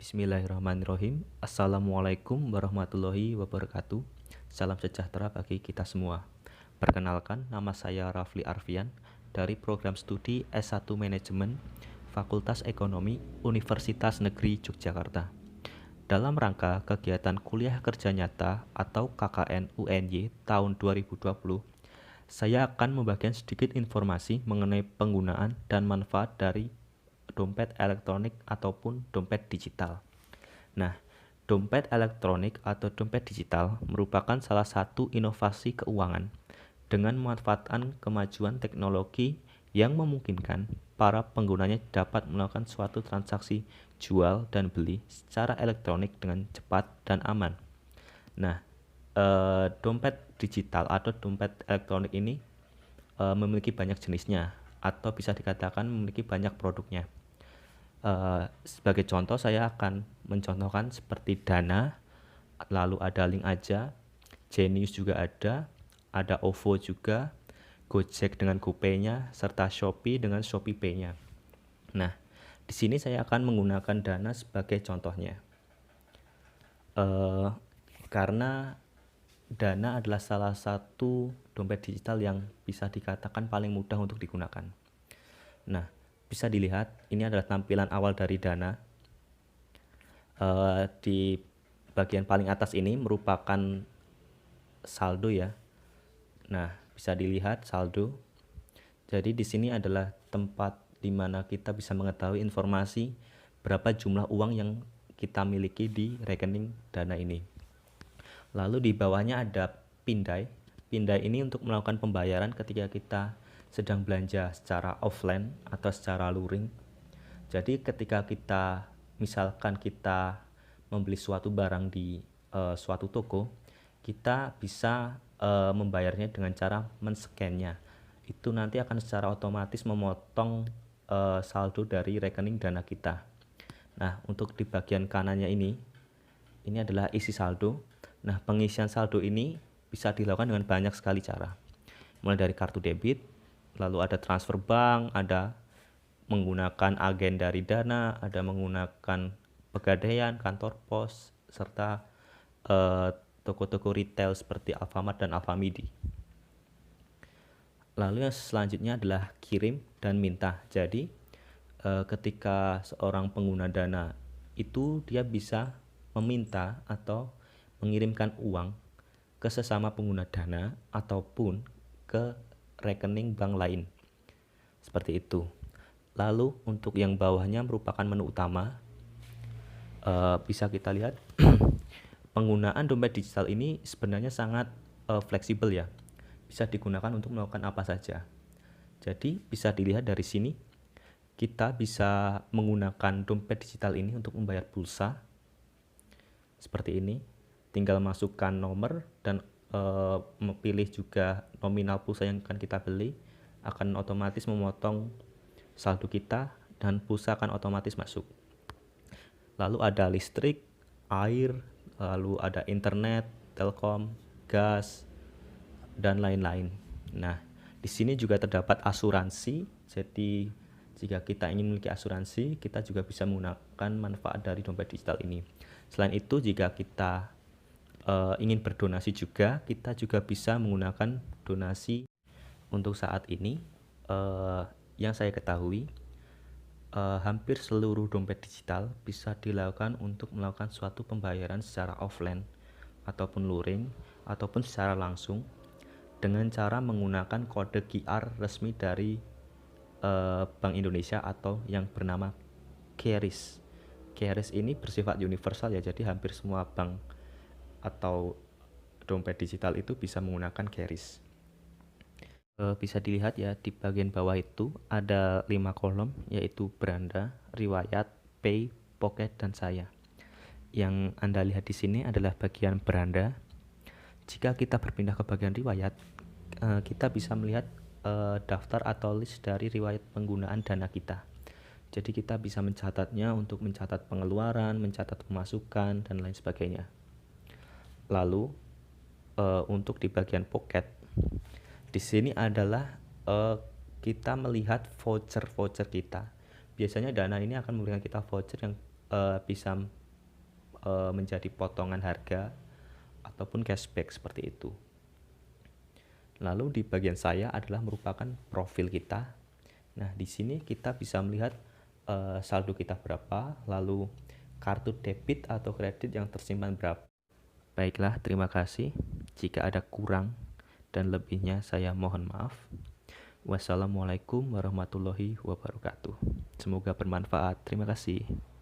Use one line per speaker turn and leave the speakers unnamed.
Bismillahirrahmanirrahim. Assalamualaikum warahmatullahi wabarakatuh. Salam sejahtera bagi kita semua. Perkenalkan, nama saya Rafli Arfian dari program studi S1 Manajemen Fakultas Ekonomi Universitas Negeri Yogyakarta. Dalam rangka kegiatan kuliah kerja nyata atau KKN UNY tahun 2020, saya akan membagikan sedikit informasi mengenai penggunaan dan manfaat dari dompet elektronik ataupun dompet digital. Nah, dompet elektronik atau dompet digital merupakan salah satu inovasi keuangan dengan memanfaatkan kemajuan teknologi yang memungkinkan para penggunanya dapat melakukan suatu transaksi jual dan beli secara elektronik dengan cepat dan aman. Nah, dompet digital atau dompet elektronik ini memiliki banyak jenisnya atau bisa dikatakan memiliki banyak produknya. Sebagai contoh saya akan mencontohkan seperti Dana, lalu ada Link Aja, Genius juga ada OVO juga, Gojek dengan GoPay-nya, serta Shopee dengan Shopee Pay-nya. Nah, di sini saya akan menggunakan Dana sebagai contohnya. Karena Dana adalah salah satu dompet digital yang bisa dikatakan paling mudah untuk digunakan. Nah, bisa dilihat ini adalah tampilan awal dari Dana. Di bagian paling atas ini merupakan saldo ya. Nah, bisa dilihat saldo. Jadi di sini adalah tempat di mana kita bisa mengetahui informasi berapa jumlah uang yang kita miliki di rekening Dana ini. Lalu di bawahnya ada Pindai. Pindai ini untuk melakukan pembayaran ketika kita sedang belanja secara offline atau secara luring. Jadi ketika kita misalkan kita membeli suatu barang di suatu toko, kita bisa membayarnya dengan cara men-scan-nya. Itu nanti akan secara otomatis memotong saldo dari rekening Dana kita. Nah, untuk di bagian kanannya ini adalah isi saldo. Nah, pengisian saldo ini bisa dilakukan dengan banyak sekali cara. Mulai dari kartu debit, lalu ada transfer bank, ada menggunakan agen dari Dana, ada menggunakan Pegadaian, kantor pos, serta toko-toko retail seperti Alfamart dan Alfamidi. Lalu yang selanjutnya adalah kirim dan minta. Jadi ketika seorang pengguna Dana itu dia bisa meminta atau mengirimkan uang ke sesama pengguna Dana ataupun ke rekening bank lain. Seperti itu. Lalu untuk yang bawahnya merupakan menu utama. Bisa kita lihat penggunaan dompet digital ini sebenarnya sangat fleksibel ya. Bisa digunakan untuk melakukan apa saja. Jadi bisa dilihat dari sini kita bisa menggunakan dompet digital ini untuk membayar pulsa. Seperti ini. Tinggal masukkan nomor dan pilih juga nominal pulsa yang akan kita beli, akan otomatis memotong saldo kita dan pulsa akan otomatis masuk. Lalu ada listrik, air, lalu ada internet, telkom, gas, dan lain-lain. Nah, di sini juga terdapat asuransi. Jadi jika kita ingin memiliki asuransi, kita juga bisa menggunakan manfaat dari dompet digital ini. Selain itu, jika kita ingin berdonasi juga, kita juga bisa menggunakan donasi. Untuk saat ini yang saya ketahui hampir seluruh dompet digital bisa dilakukan untuk melakukan suatu pembayaran secara offline ataupun luring ataupun secara langsung dengan cara menggunakan kode QR resmi dari Bank Indonesia atau yang bernama QRIS. QRIS ini bersifat universal ya, jadi hampir semua bank atau dompet digital itu bisa menggunakan QRIS. Bisa dilihat ya di bagian bawah itu ada 5 kolom, yaitu beranda, riwayat, pay, pocket, dan saya. Yang Anda lihat di sini adalah bagian beranda. Jika kita berpindah ke bagian riwayat, kita bisa melihat daftar atau list dari riwayat penggunaan Dana kita. Jadi kita bisa mencatatnya untuk mencatat pengeluaran, mencatat pemasukan, dan lain sebagainya. Lalu untuk di bagian pocket, di sini adalah kita melihat voucher-voucher kita. Biasanya Dana ini akan memberikan kita voucher yang bisa menjadi potongan harga ataupun cashback seperti itu. Lalu di bagian saya adalah merupakan profil kita. Nah, di sini kita bisa melihat saldo kita berapa, lalu kartu debit atau kredit yang tersimpan berapa. Baiklah, terima kasih. Jika ada kurang dan lebihnya saya mohon maaf. Wassalamualaikum warahmatullahi wabarakatuh. Semoga bermanfaat. Terima kasih.